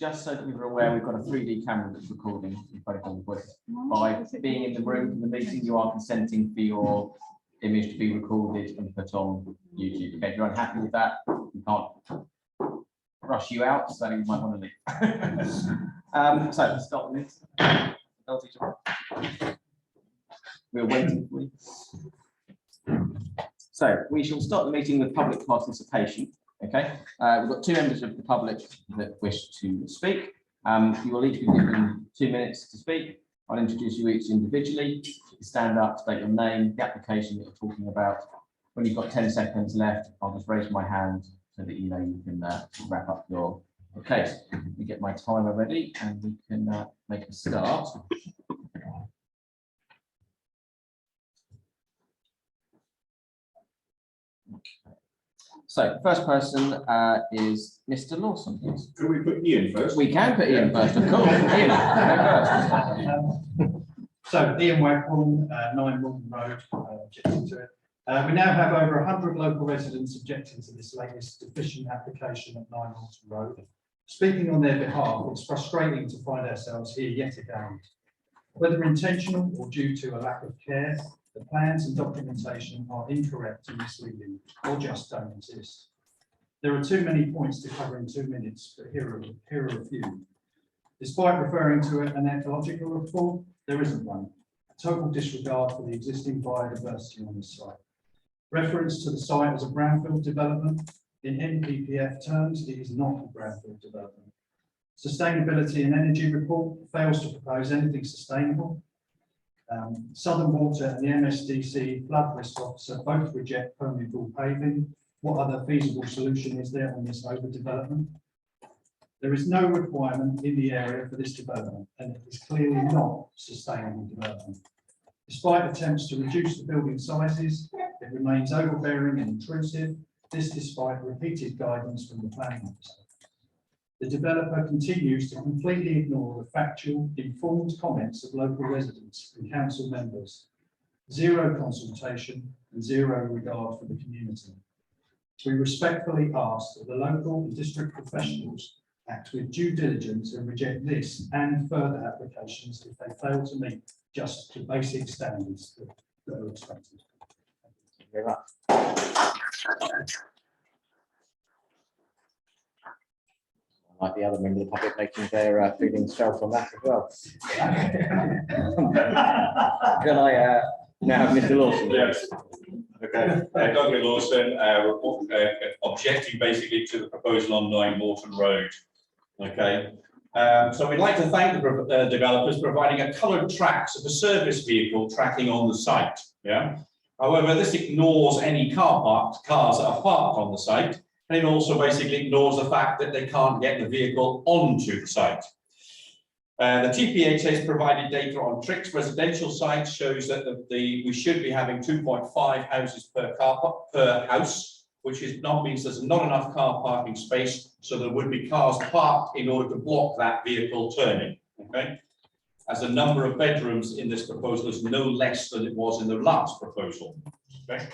just so that you're aware, we've got a 3D camera that's recording both on the voice. By being in the room for the meeting, you are consenting for your image to be recorded and put on YouTube. Okay, if you're unhappy with that, we can't rush you out, so you might want to leave. So let's start with this. We're waiting for you. So we shall start the meeting with public participation. Okay, we've got 2 members of the public that wish to speak. You will each be given 2 minutes to speak. I'll introduce you each individually. Stand up, state your name, the application that you're talking about. When you've got 10 seconds left, I'll just raise my hand so that you know you can wrap up your case. Let me get my timer ready and we can make a start. Okay. So, first person is Mr. Lawson, please. Can we put Ian first? We can put Ian first, of course. Ian, go first. So, Ian Waghorn, 9 Morton Road, objecting to it. We now have over 100 local residents objecting to this latest deficient application at 9 Morton Road. Speaking on their behalf, it's frustrating to find ourselves here yet again. Whether intentional or due to a lack of care, the plans and documentation are incorrect and misleading, or just don't exist. There are too many points to cover in 2 minutes, but here are a few. Despite referring to an ecological report, there isn't one. A total disregard for the existing biodiversity on this site. Reference to the site as a brownfield development. In NPPF terms, it is not a brownfield development. Sustainability and energy report fails to propose anything sustainable. Southern Water and the MSDC flood risk officer both reject permeable paving. What other feasible solution is there on this overdevelopment? There is no requirement in the area for this development, and it is clearly not sustainable development. Despite attempts to reduce the building sizes, it remains overbearing and intrusive. This despite repeated guidance from the planning officer. The developer continues to completely ignore the factual, informed comments of local residents and council members. Zero consultation and zero regard for the community. We respectfully ask that the local and district professionals act with due diligence and reject this and further applications if they fail to meet just the basic standards that are expected. Thank you very much. Like the other member of the public making their feelings felt on that as well. Can I now have Mr. Lawson? Yes. Okay. Douglas Lawson, objecting basically to the proposal on 9 Morton Road. Okay. So we'd like to thank the developers for providing a coloured tracks of a service vehicle tracking on the site. Yeah. However, this ignores any cars that are parked on the site. And it also basically ignores the fact that they can't get the vehicle onto the site. The TPHA's provided data on Tricks residential sites shows that we should be having 2.5 houses per house, which means there's not enough car parking space, so there would be cars parked in order to block that vehicle turning. Okay, as the number of bedrooms in this proposal is no less than it was in the last proposal. Okay.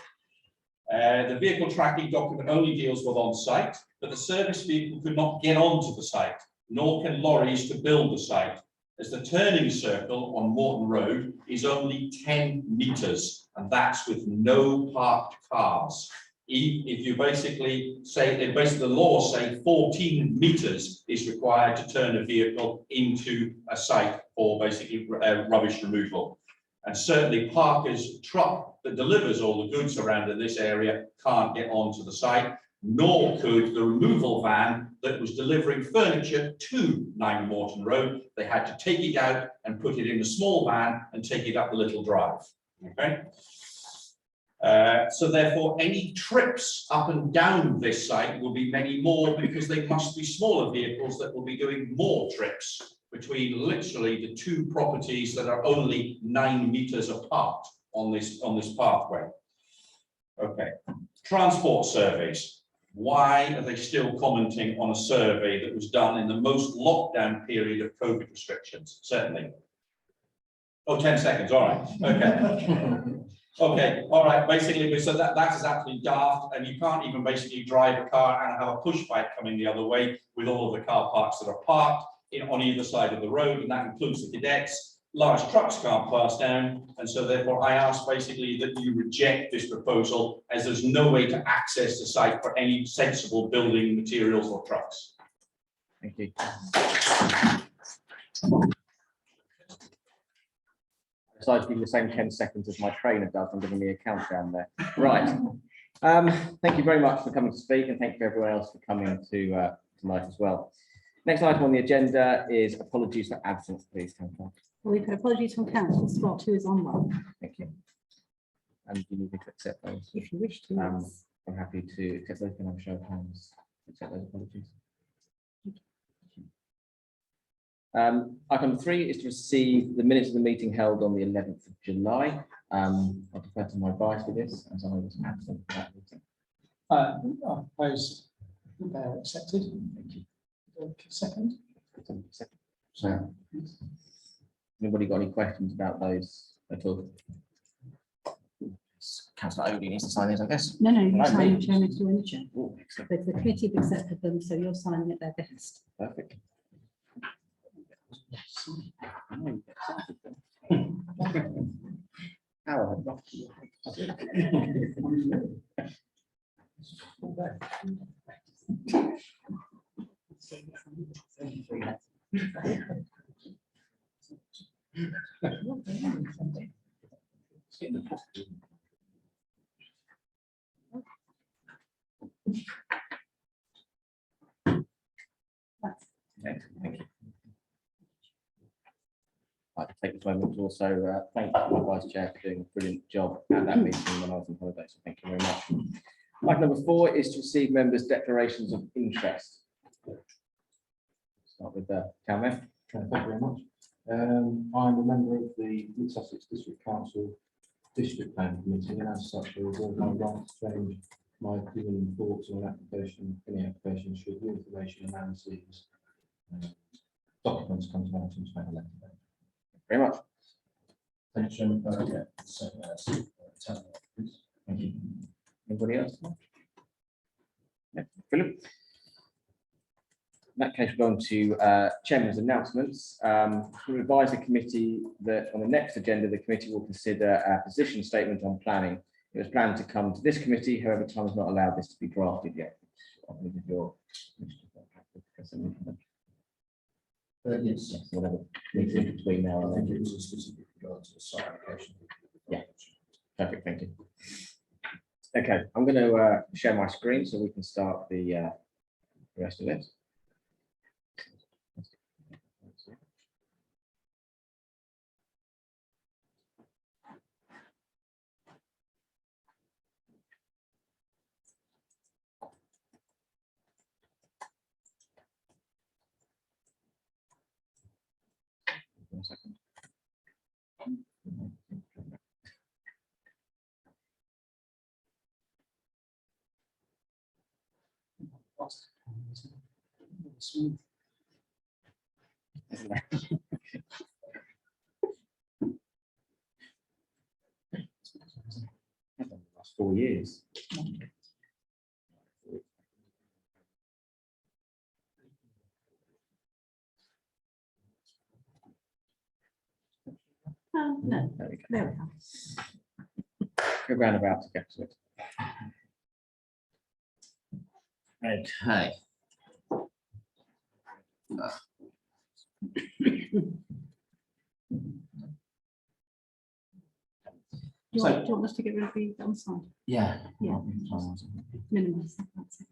The vehicle tracking document only deals with on-site, but the service vehicle could not get onto the site, nor can lorries to build the site, as the turning circle on Morton Road is only 10 metres, and that's with no parked cars. If you basically say, the law say 14 metres is required to turn a vehicle into a site for basically rubbish removal. And certainly Parker's truck that delivers all the goods around in this area can't get onto the site, nor could the removal van that was delivering furniture to 9 Morton Road. They had to take it out and put it in a small van and take it up the little drive. Okay. So therefore, any trips up and down this site will be many more, because they must be smaller vehicles that will be doing more trips between literally the 2 properties that are only 9 metres apart on this pathway. Okay, transport surveys. Why are they still commenting on a survey that was done in the most lockdown period of COVID restrictions? Certainly. Oh, 10 seconds, all right, okay. Okay, all right, basically, so that is absolutely daft, and you can't even basically drive a car and have a push bike coming the other way with all of the car parks that are parked on either side of the road, and that includes the cadets. Large trucks can't pass down, and so therefore I ask basically that you reject this proposal, as there's no way to access the site for any sensible building materials or trucks. Thank you. So I'd give you the same 10 seconds as my trainer does and giving me a countdown there. Right. Thank you very much for coming to speak, and thank you everyone else for coming to tonight as well. Next item on the agenda is apologies for absence, please. Well, we've had apologies from council, Scott, who is online. Thank you. And you need me to accept those. If you wish to. Yes. I'm happy to accept those. Can I have a show of hands? Accept those apologies. Item 3 is to receive the minutes of the meeting held on the 11th of July. I defer to my advice for this, as I was absent for that meeting. I propose they're accepted. Thank you. Second. So, anybody got any questions about those at all? Councillor Odie needs to sign these, I guess. No, you Right, sign me. the chairman to any chair. Oh, excellent. But the committee have accepted them, so you're signing at their behest. Perfect. How Thank you. I'd like to take this moment to also thank my vice chair for doing a brilliant job at that meeting when I was on holiday, so thank you very much. Item number 4 is to receive members' declarations of interest. Start with the town mayor. Thank you very much. I'm a member of the Mid Sussex District Council District Plan Committee, and as such, I reserve my right to change my opinion and thoughts on an application, any application should the information, analyses, documents come to my attention to make a letter. Very much. Thank you. Thank you. Anybody else? Yeah, brilliant. In that case, we're going to chairman's announcements. We advise the committee that on the next agenda, the committee will consider a position statement on planning. It was planned to come to this committee, however, time has not allowed this to be drafted yet. Yes. Whatever. In between now and I think then. it was a specific regard to the site application. Yeah. Perfect, thank you. Okay, I'm going to share my screen so we can start the rest of it. One second. Last 4 years. No, There we go. there we are. Go roundabout to get to it. Okay. Do you want us to get rid of the on side? Yeah. Yeah. Minimise. That's it.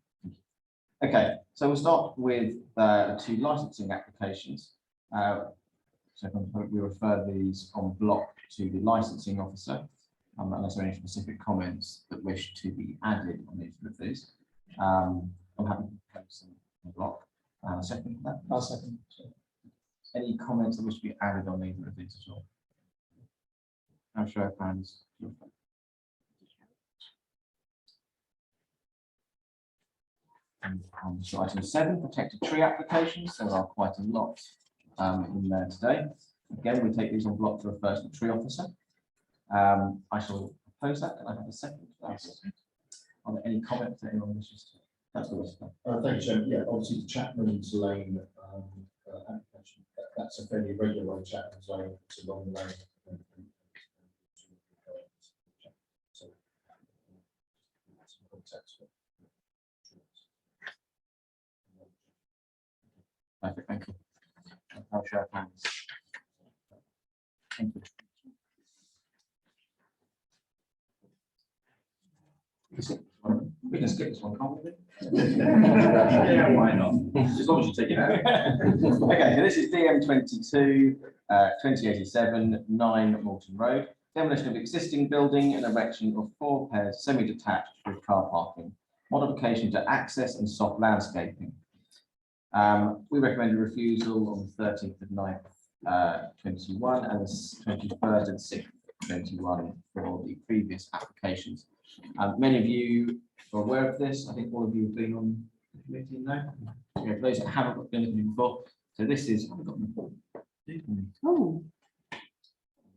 Okay, so we'll start with 2 licensing applications. So we refer these on block to the licensing officer, unless there are any specific comments that wish to be added on each of these. I'm happy to post them on block. Second for that. I'll second. Any comments that wish to be added on either of these at all? I'm sure fans. And so item 7, protected tree applications. There are quite a lot in there today. Again, we take these on block to refer to the tree officer. I shall propose that? Can I have a second? Are there any comments that anyone wishes to? That's the list. Thank you, Chairman. Yeah, obviously the Chapman's Lane application, that's a fairly regular way Chapman's Lane, it's a long lane. So, some context. Perfect, thank you. I'll show of hands. Thank you. We can skip this one, can't we? Yeah, why not? As long as you take it out. Okay, so this is DM 22, 2087, 9 Morton Road. Demolition of existing building and erection of 4 pairs semi-detached with car parking. Modification to access and soft landscaping. We recommend a refusal on the 13th of 9th, 21 and the 21st and 6th, 21 for the previous applications. Many of you are aware of this. I think all of you have been on the committee now. Okay, for those that haven't been on before, so this is. Oh,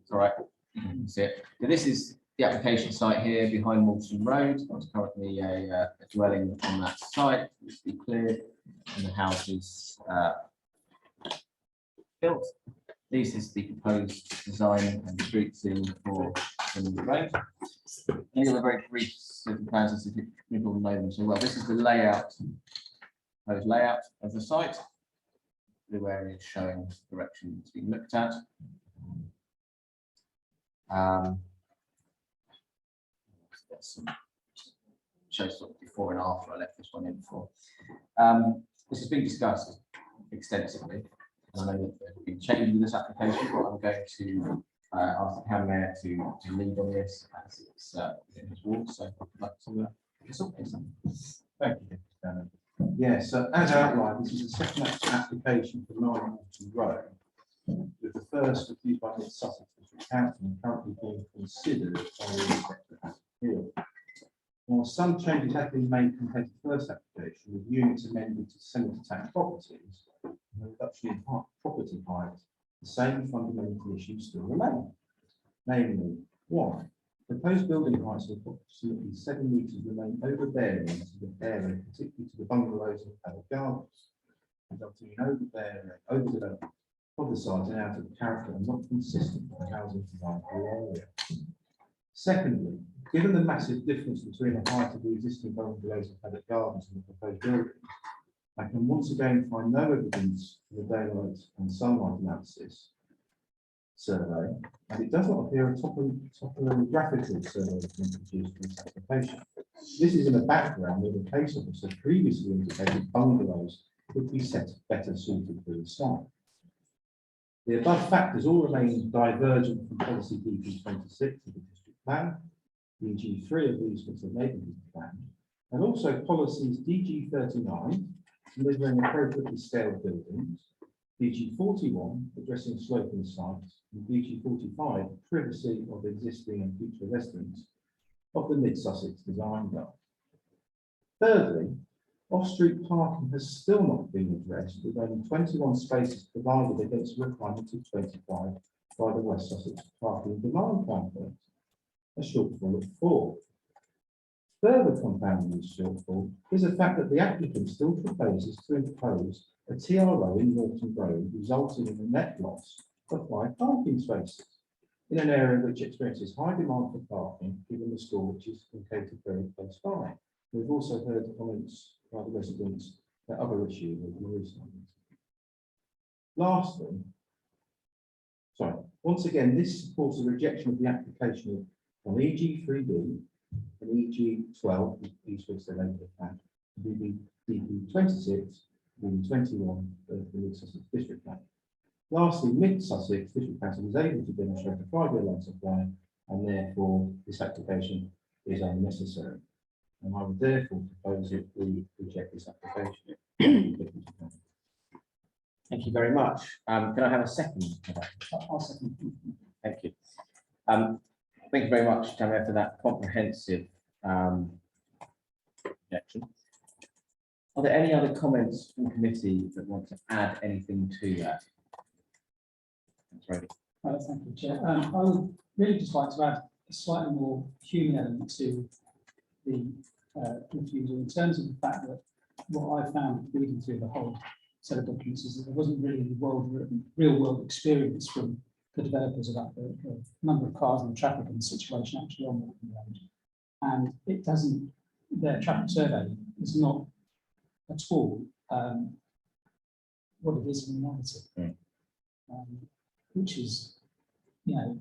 It's all right. That's it. So this is the application site here behind Morton Road. There's currently a dwelling on that site, which will be cleared, and the houses built. This is the proposed design and street scene for the road. These are the very brief sort of plans, as if you all know them so well. This is the layout, proposed layout of the site. The area is showing the direction it's being looked at. Shows sort of before and after. I left this one in before. This has been discussed extensively. I know that there have been changes in this application, but I'm going to ask the town mayor to lead on this as it's in his ward. So I'd like to Thank you, Chairman. Yes, so as outlined, this is the second application for 9 Morton Road, with the first refused by Mid Sussex District Council and currently being considered by the Inspector of Appeal. While some changes have been made compared to the first application, with units amended to semi-detached properties, and the reduction in property height, the same fundamental issues still remain. Namely, one, proposed building heights of approximately 7 metres remain overbearing to the area, particularly to the bungalows and paddock gardens, resulting in overdevelopment of the site and out of character and not consistent with the housing design for the area. Secondly, given the massive difference between the height of the existing bungalows and paddock gardens and the proposed buildings, I can once again find no evidence for the daylight and sunlight analysis survey, and it does not appear a topographical survey has been produced for this application. This is in the background where the case officer previously indicated bungalows would be better suited for the site. The above factors all remain divergent from policy DP 26 of the district plan, DG 3 of the Eastminster Neighbourhood Plan, and also policies DG 39, delivering appropriately scaled buildings, DG 41, addressing sloping sites, and DG 45, privacy of existing and future residents of the Mid-Sussex design guide. Thirdly, off-street parking has still not been addressed, with only 21 spaces provided against the requirement of 25 by the West Sussex Parking Demand Plan, a shortfall of 4. Further compounding this shortfall is the fact that the applicant still proposes to impose a TRO in Morton Road, resulting in a net loss of 5 parking spaces in an area which experiences high demand for parking, given the school which is located very close by. We've also heard comments by the residents that other issues have been recently. Lastly, once again, this supports the rejection of the application on EG 3D and EG 12, these was the later plan, DP 26, DP 21 of the Mid-Sussex District Plan. Lastly, Mid-Sussex District Council was able to demonstrate a 5-year life supply, and therefore this application is unnecessary. And I would therefore propose that we reject this application. Thank you very much. Can I have a second? I'll second. Thank you. Thank you very much, Tamara, for that comprehensive objection. Are there any other comments from committee that want to add anything to that? That's right. Thank you, Chair. I would really just like to add slightly more human element to the refusal in terms of the fact that what I found reading through the whole set of documents is that there wasn't really real world experience from the developers about the number of cars and the traffic and the situation actually on the road. And it doesn't, their traffic survey is not at all what it is in reality, which is, you know,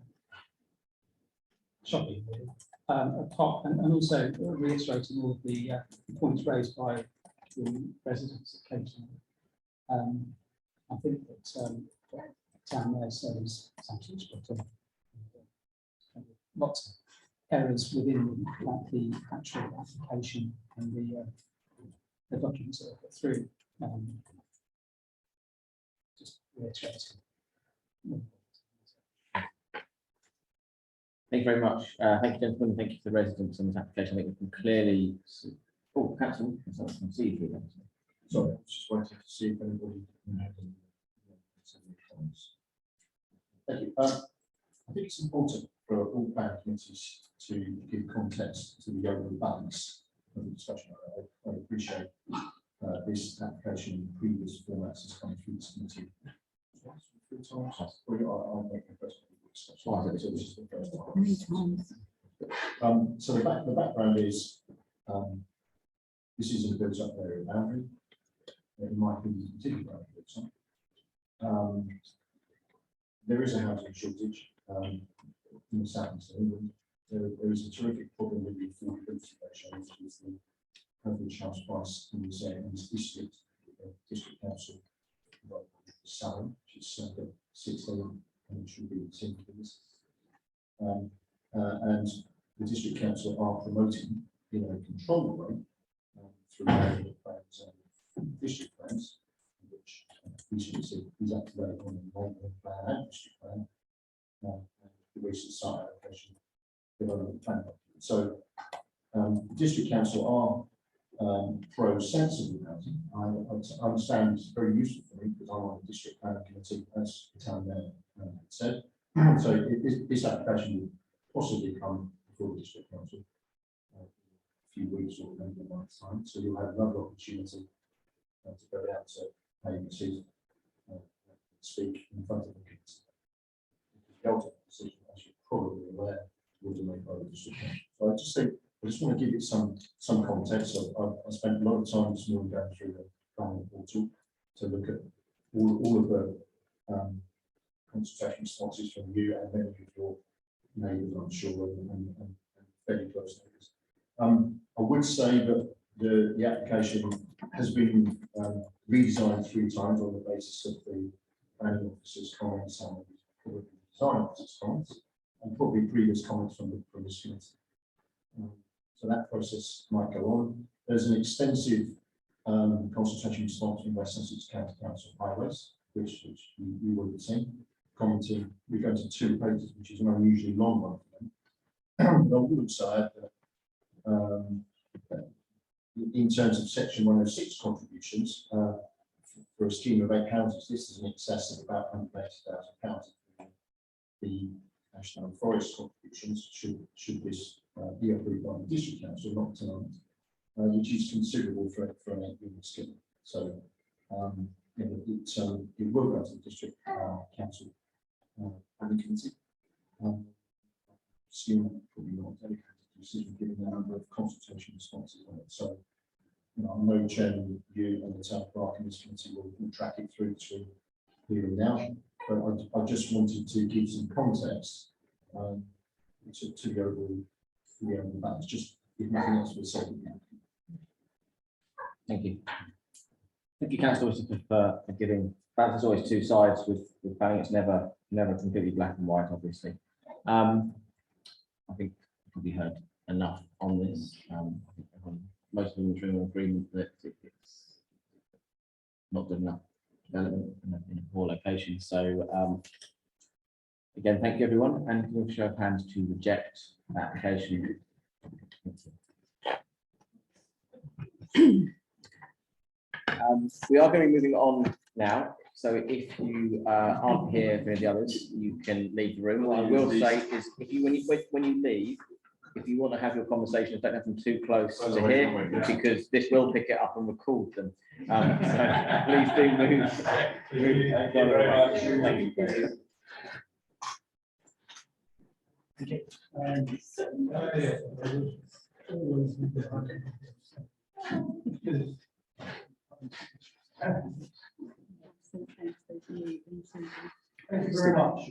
shocking, really. Apart, and also reiterating all of the points raised by the residents that came to me. I think that what Town Mayor said is absolutely spot on. Lots of errors within the actual application and the documents that are put through. Just reiterating. Thank you very much. Thank you, gentlemen. Thank you to the residents on this application. I think we can clearly. Oh, Councillor, I can see you. Sorry, I was just waiting to see if anybody had any comments. Thank you. I think it's important for all planning committees to give context to the overall balance of the discussion. I appreciate this application in previous formats has come through this committee. I'll make the first Many times. So the background is this is a built up area boundary. It might be particular there is a housing shortage in the southeast of England. There is a terrific problem with the affordability ratio, which is the average house price in this area, in this district. District council salary, which is 16, and it should be 10 years. And the district council are promoting in a controlled way through area plans and district plans, which we should see is up to date on the development plan and district plan, and the recent site allocation development plan. So the district council are pro sensible housing. I understand it's very useful for me because I'm on the district planning committee, as the town mayor said. So this application will possibly come before the district council a few weeks or maybe a month's time. So you'll have another opportunity to go down to agencies speak in front of the committee. The ultimate decision, as you're probably aware, will be made by the district council. So I just want to give it some context. So I spent a lot of time this morning going through the planning portal to look at all of the consultation responses from you and many of your neighbours, I'm sure, and fairly close neighbours. I would say that the application has been redesigned 3 times on the basis of the planning officer's comments and probably the design officer's comments and probably previous comments from this committee. So that process might go on. There's an extensive consultation response from West Sussex County Council Highways, which you would have seen, commenting. We go to 2 pages, which is an unusually long one for them. But I would say that in terms of section 106 contributions for a scheme of 8 houses, this is in excess of about £180,000. The National Forest contributions should this be approved by the district council, not tonight, which is considerable for an 8-unit scheme. So it will go to the district council planning committee. Assume probably not a dedicated decision given the number of consultation responses on it. So I know Chairman, you and the town clerk in this committee will track it through to here and now. But I just wanted to give some context to the overall balance, just if nothing else was said. Thank you. Thank you, Councillor, for giving. There's always 2 sides with planning. It's never completely black and white, obviously. I think we've probably heard enough on this. I think most of them are in agreement that it's not good enough development in a poor location. So again, thank you everyone, and we'll show of hands to reject the application. We are going to be moving on now So if you aren't here for any of the others, you can leave the room. What I will say is, if you when you leave, if you want to have your conversations, don't have them too close to here, because this will pick it up and record them. So please do move. Thank you very much. Thank you. Thank you very much.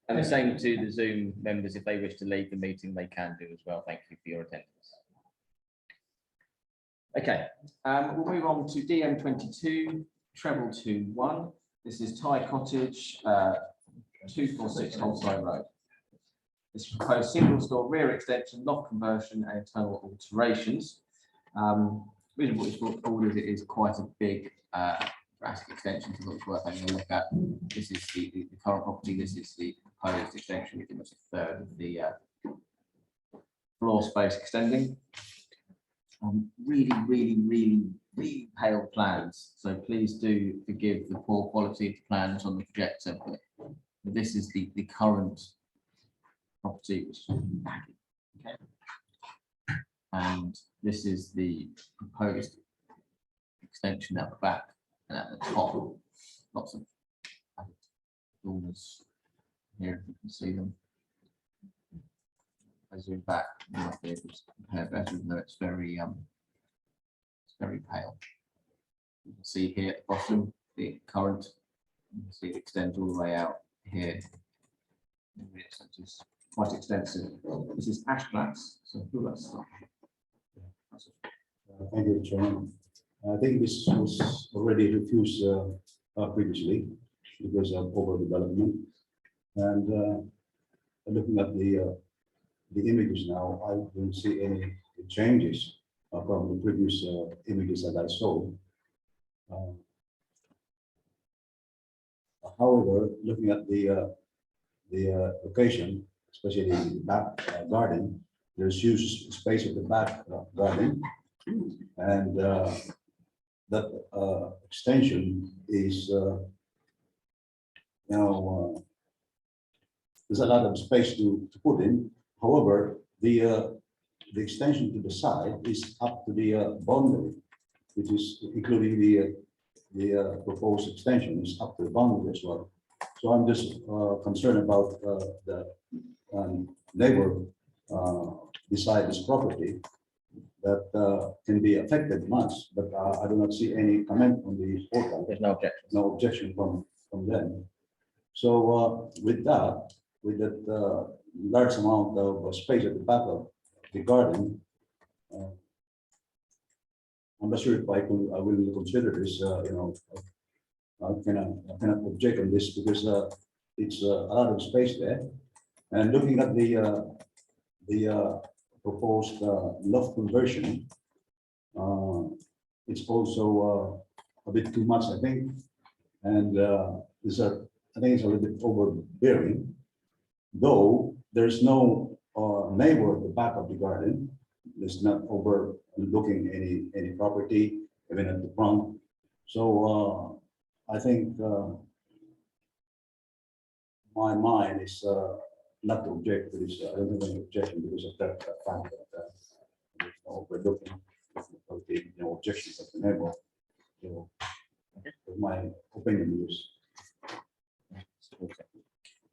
And the same to the Zoom members, if they wish to leave the meeting, they can do as well. Thank you for your attendance. Okay, we'll move on to DM 22, treble 21. This is Thai Cottage, 246 Holside Road. This proposed single store rear extension, loft conversion and internal alterations. Reason what it's called is it is quite a big drastic extension, so it's worth having a look at. This is the current property, this is the proposed extension, pretty much a third of the floor space extending. Really pale plans, so please do forgive the poor quality of the plans on the projector. But this is the current property, which is okay. And this is the proposed extension at the back and at the top. Lots of dormers here, if you can see them. I zoom back, you might be able to compare better, even though it's very pale. You can see here at the bottom the current. You can see it extends all the way out here. It's quite extensive. This is ash flats, so all that stuff. Thank you, Chairman. I think this was already refused previously because of overdevelopment. And looking at the images now, I don't see any changes from the previous images that I saw. However, looking at the location, especially the back garden, there's huge space at the back garden, and that extension is there's a lot of space to put in. However, the extension to the side is up to the boundary, which is including the proposed extension is up to the boundary as well. So I'm just concerned about the neighbor beside this property that can be affected much, but I do not see any comment on the portal. There's no objection. No objection from them. So with that large amount of space at the back of the garden, I'm not sure if I will consider this. I cannot object on this because it's a lot of space there. And looking at the proposed loft conversion, it's also a bit too much, I think. And I think it's a little bit overbearing, though there's no neighbor at the back of the garden. There's not overlooking any property, even at the front. So I think my mind is not to object to this. I don't have any objection because of that fact that there's no overlooking of the objections of the neighbor. So my opinion is.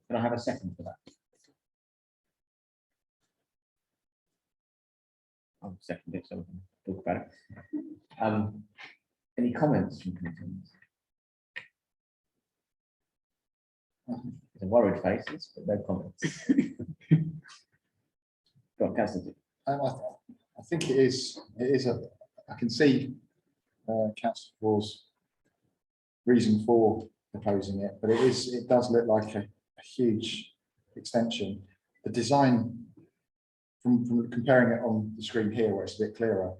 Can I have a second for that? I'll second it so we can talk about it. Any comments from committees? It's a worried faces, but no comments. Go on, Councillor. I think it is I can see Councillor Waugh's reason for proposing it, but it does look like a huge extension. The design, from comparing it on the screen here where it's a bit clearer,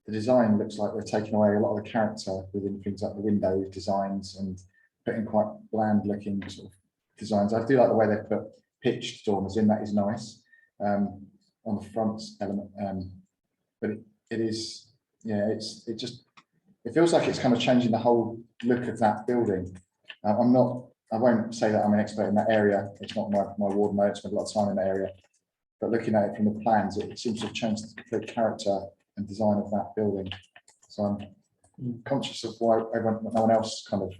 the design looks like they're taking away a lot of the character within things like the window designs and putting quite bland looking sort of designs. I do like the way they put pitched dormers in, that is nice on the front element, but it is, yeah, it feels like it's kind of changing the whole look of that building. I won't say that I'm an expert in that area. It's not my ward, no, I spent a lot of time in that area. But looking at it from the plans, it seems to have changed the complete character and design of that building. So I'm conscious of why no one else kind of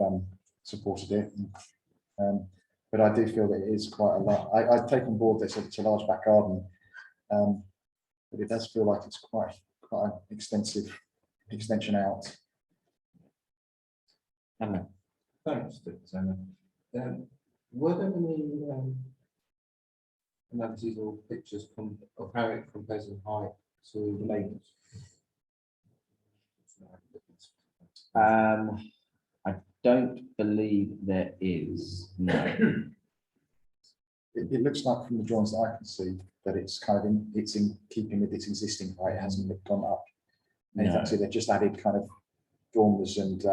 supported it. But I do feel that it is quite a lot. I take on board this, it's a large back garden, but it does feel like it's quite an extensive extension out. Thanks, Dr. Were there any analyses or pictures of how it compares in height to the neighbours? I don't believe there is, no. It looks like from the drawings that I can see that it's kind of in keeping with its existing height, it hasn't gone up. And No. actually they've just added kind of dormers and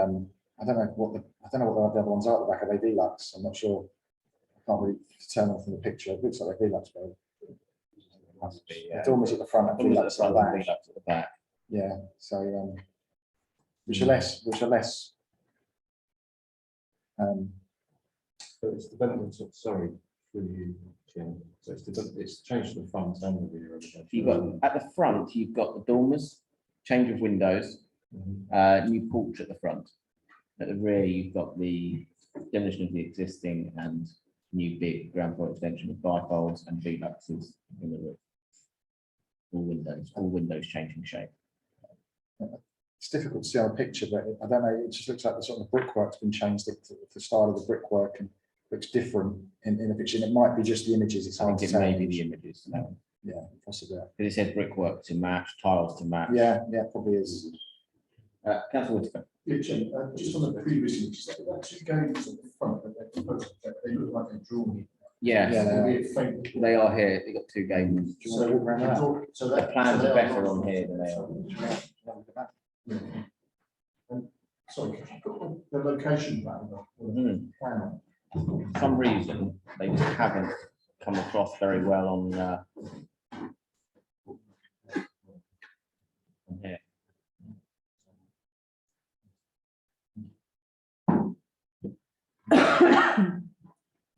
I don't know what the other ones are at the back. Are they deluxe? I'm not sure. I can't really determine from the picture. It looks like they're deluxe, but Must be, the dormers at the front and Dormers at the deluxe at the front and back. deluxe at the back. Yeah, so which are less So it's development of, sorry, through you, Jim. So it's changed the front and the rear of the. You've got, at the front, you've got the dormers, change of windows, new porch at the front. At the rear, you've got the demolition of the existing and new big ground floor extension with bifolds and deluxes in the roof. All windows changing shape. it's difficult to see on a picture, but I don't know. It just looks like the sort of brickwork's been changed. The style of the brickwork and looks different in the picture. And it might be just the images. It's I hard think to it tell. may be the images. No. Yeah, possibly. Because it said brickwork to match, tiles to match. Yeah, probably is. Councillor Whitaker. Yeah, Jim, just on the previous images, there are two games at the front that they're proposing, they look like they're drawn. Yes, Yeah, they are here. They've got two gables. Do you want to walk around that? So The that. plans so are they better not- on here than they are. Yeah. And, sorry, could you put the location plan or the plan on? For some reason, they just haven't come across very well on here.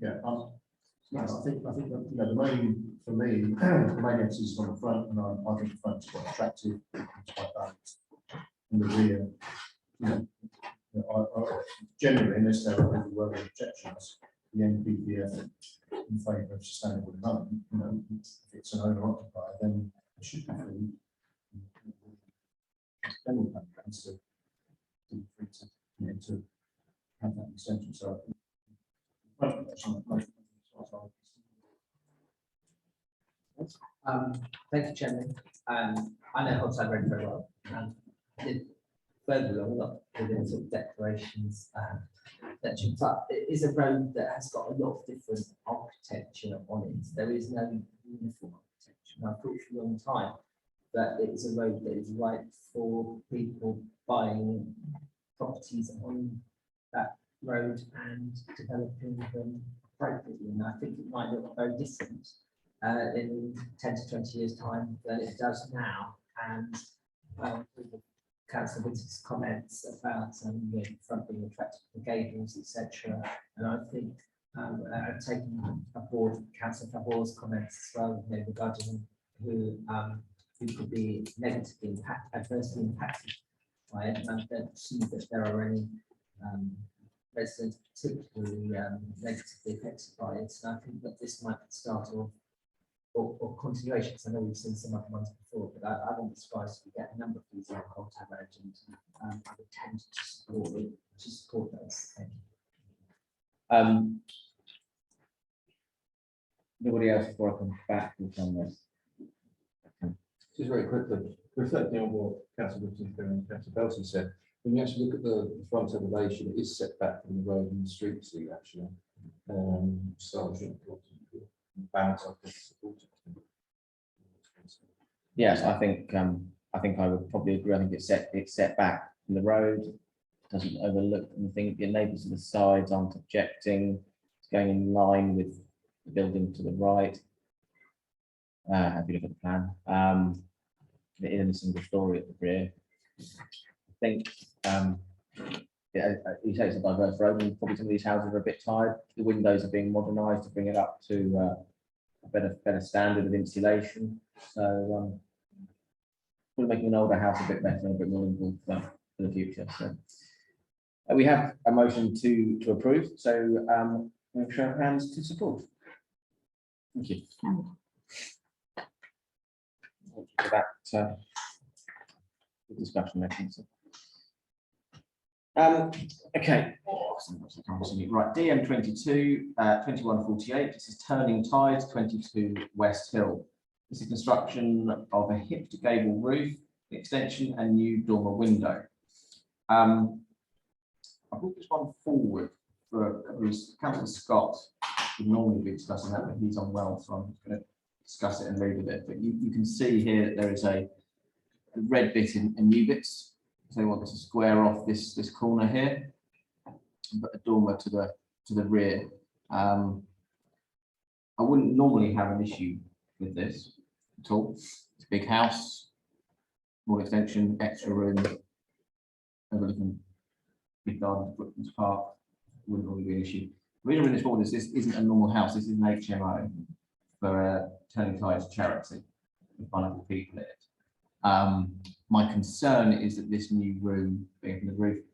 Yeah, no, I think that, you know, the main, for me, the main emphasis is on the front, and I think the front's quite attractive, it's quite balanced. And the rear, you know, generally, unless there are any word objections, the NPPF in favour of sustainable development, you know, if it's an owner occupier, then it should be free. General plan plans to free to, you know, to have that extension, so. Thank you, Chairman. I know Hogside Road very well. I did further along, not within sort of declarations. But it is a road that has got a lot of different architecture on it. There is no uniform architecture. And I've thought for a long time that it is a road that is right for people buying properties on that road and developing them appropriately. And I think it might look very different in 10 to 20 years' time than it does now. And with Councillor Whittaker's comments about you know, front being attractive to Gables, etc. And I think I've taken aboard Councillor Favor's comments as well, you know, regarding who could be adversely impacted by it. And I don't see that there are any residents particularly negatively affected by it. And I think that this might be the start of or continuation, because I know we've seen some other ones before, but I wouldn't be surprised if we get a number of these on Hogside Road, and I would tend to support those. Thank you. Nobody else before I come back on this. Just very quickly, reflecting on what Councillor Whittaker and Councillor Belton said, when you actually look at the front elevation, it is set back from the road and the street view actually. So I think balance of this. Yes, I think I would probably agree. I think it's set back from the road, doesn't overlook anything. Your neighbours to the sides aren't objecting. It's going in line with the building to the right. Have you look at the plan? It is a single story at the rear. I think yeah, you say it's a diverse road, and probably some of these houses are a bit tired. The windows are being modernised to bring it up to a better standard of insulation. So we're making an older house a bit better and a bit more livable for the future. So we have a motion to approve. So we'll show of hands to support. Thank you. Thank you for that discussion. I think so. Okay. Right, DM 22 2148. This is Turning Tides 22 West Hill. This is construction of a hip to gable roof, extension and new dormer window. I brought this one forward for Councillor Scott would normally be discussing that, but he's unwell, so I'm just going to discuss it and leave it. But you can see here that there is a red bit and new bits. So they want to square off this corner here, but a dormer to the rear. I wouldn't normally have an issue with this at all. It's a big house, more extension, extra room, overlooking big garden, Brooklands Park. Wouldn't really be an issue. The reason in this board is this isn't a normal house. This is an HMO for a Turning Tides charity with vulnerable people in it. My concern is that this new room being from the roof,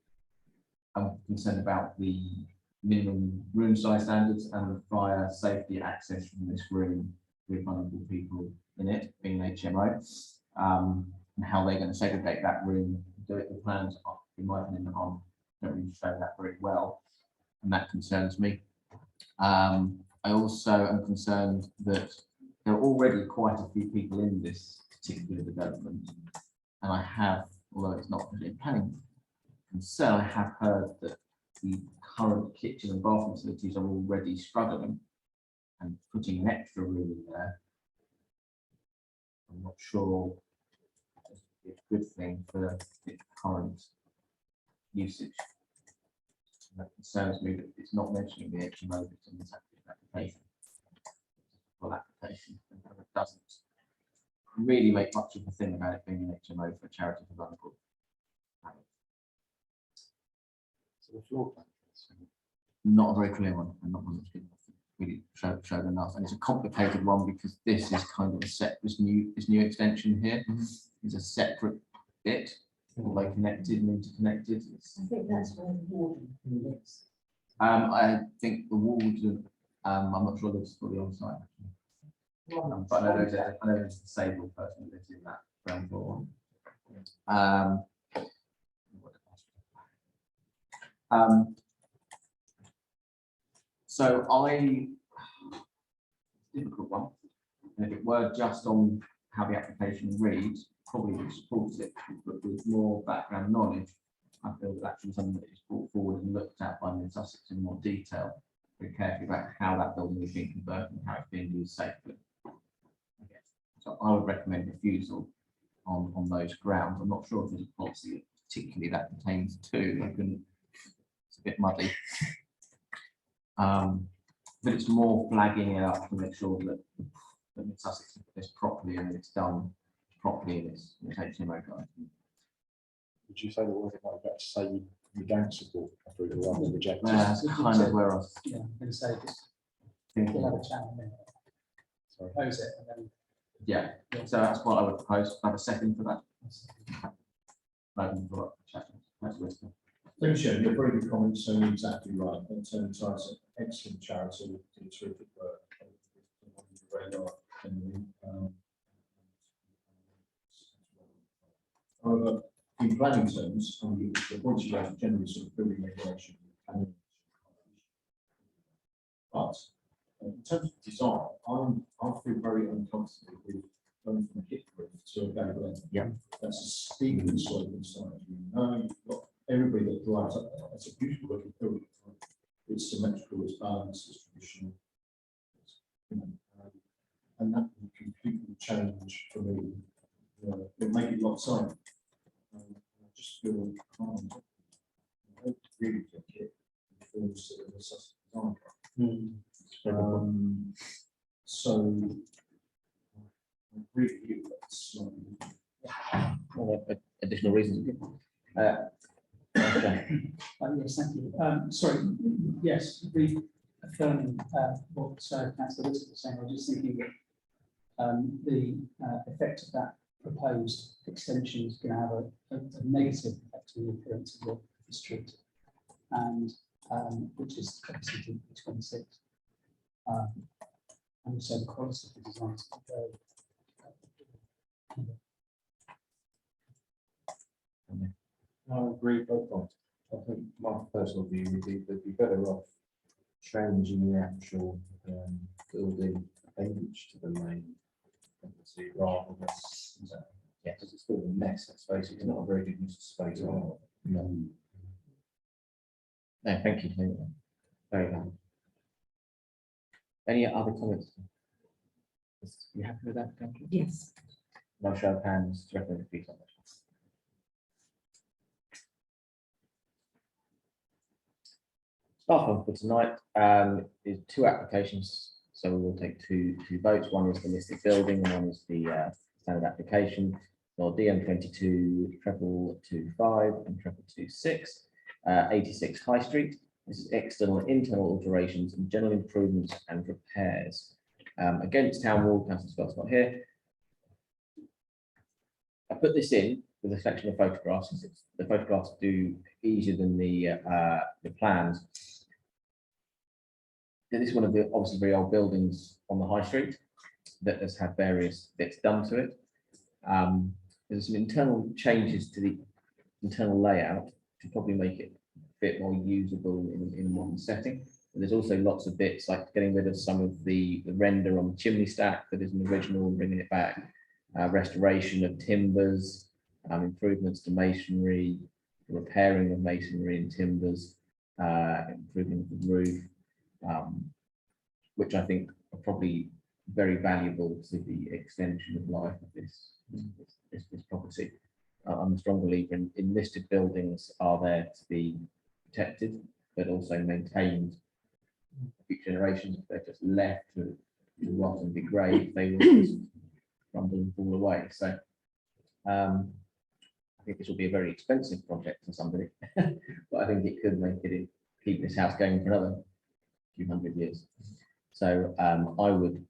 I'm concerned about the minimum room size standards and the fire safety access from this room with vulnerable people in it, being an HMO, and how they're going to segregate that room. Do it. The plans, in my opinion, don't really show that very well, and that concerns me. I also am concerned that there are already quite a few people in this particular development, and I have, although it's not really planning concern, I have heard that the current kitchen and bathroom facilities are already struggling, and putting an extra room in there, I'm not sure it's a good thing for the current usage. And that concerns me that it's not mentioning the HMO that's in this application. Full application, and it doesn't really make much of a thing about it being an HMO for charity for vulnerable. So the floor plan. Not a very clear one, and not one that's been really showed enough. And it's a complicated one because this is kind of a set. This new extension here is a separate bit, although connected and interconnected. I think that's where the warden lives. I think the warden. I'm not sure lives fully on site. But I know there's a disabled person who lives in that ground floor. So difficult one, and if it were just on how the application reads, probably would support it, but with more background knowledge, I feel that actually something that is brought forward and looked at by Mid Sussex in more detail, very carefully about how that building is being converted and how it's being used safely. So I would recommend refusal on those grounds. I'm not sure if there's a policy particularly that pertains to. It's a bit muddy. But it's more flagging it up to make sure that Mid Sussex does this properly and it's done properly in its HMO guide. Would you say that word like that to say you don't support approval rather than reject it? That's kind of where I was Yeah, I'm going to say just thinking. we'll have a chat and then Sorry. propose it and then. Yeah, so that's what I would propose. Have a second for that. Open for chat. That's wisdom. Thanks, Sharon. Your very good comments, and you're exactly right. Turning Tides is an excellent charity, do terrific work. However, in planning terms, the points you have generally sort of building regulation. But in terms of design, I feel very uncomfortable with going from a hip roof to a gable end. Yeah. That's a steep and sloping side. You've got everybody that drives up there. It's a beautiful looking building. It's symmetrical, it's balanced, it's traditional. And that will completely change for me. It'll make it lopsided. I just feel calm. I don't really think it falls to the Sussex design. So I agree with you. That's Additional reasons. Okay. Sorry, yes, reaffirming what Councillor Whitaker was saying. I was just thinking that the effect of that proposed extension is going to have a negative effect on the appearance of the street, and which is obviously 26. And also the quality of the design. I agree both points. I think my personal view would be they'd be better off changing the actual building age to the main tendency rather than because it's still a mess, let's face it. It's not a very good use of space. No, thank you. Very good. Any other comments? You happy with that? Thank you. Yes. No show of hands to recommend defeat on that. Last one for tonight is two applications, so we will take two votes. One is the listed building, and one is the standard application for DM 2225 and 2226, 86 High Street. This is external and internal alterations and general improvements and repairs. Against town wall, Councillor Scott's not here. I put this in with a selection of photographs because the photographs do easier than the plans. This is one of the obviously very old buildings on the high street that has had various bits done to it. There's some internal changes to the internal layout to probably make it a bit more usable in a modern setting. But there's also lots of bits like getting rid of some of the render on the chimney stack that is an original and bringing it back, restoration of timbers, improvements to masonry, repairing of masonry and timbers, improving of the roof, which I think are probably very valuable to the extension of life of this property. I'm a strong believer in listed buildings are there to be protected, but also maintained for future generations. If they're just left to rot and degrade, they will just crumble and fall away. So I think this will be a very expensive project for somebody, but I think it could make it keep this house going for another few hundred years. So I would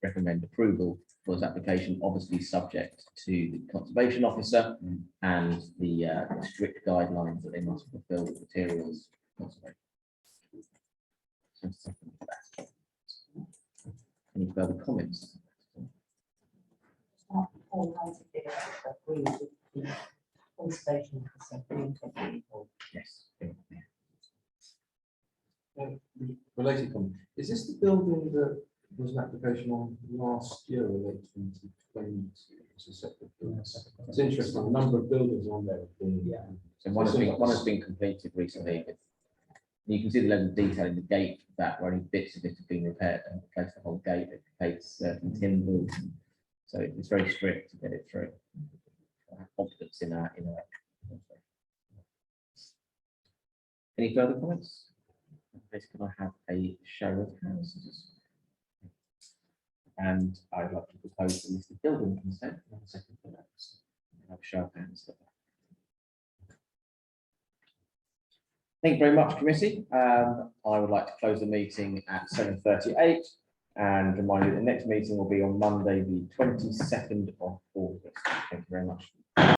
recommend approval for this application, obviously subject to the conservation officer and the strict guidelines that they must fulfill with materials conservation. Any further comments? All kinds of things agree with the conservation officer. Yes. related comment. Is this the building that was an application on last year or late 2020? It's a separate building. It's interesting. The number of buildings on there. Yeah. So one has been completed recently. You can see the level of detail in the gate of that, where only bits of it have been repaired and replaced the whole gate. It replaced certain timbers. So it's very strict to get it through. I have confidence in that. Any further comments? Can I have a show of hands? And I'd like to propose the listed building consent. One second for that. Have a show of hands. Thank you very much, committee. I would like to close the meeting at 7:38 and remind you the next meeting will be on Monday, the 22nd of August. Thank you very much.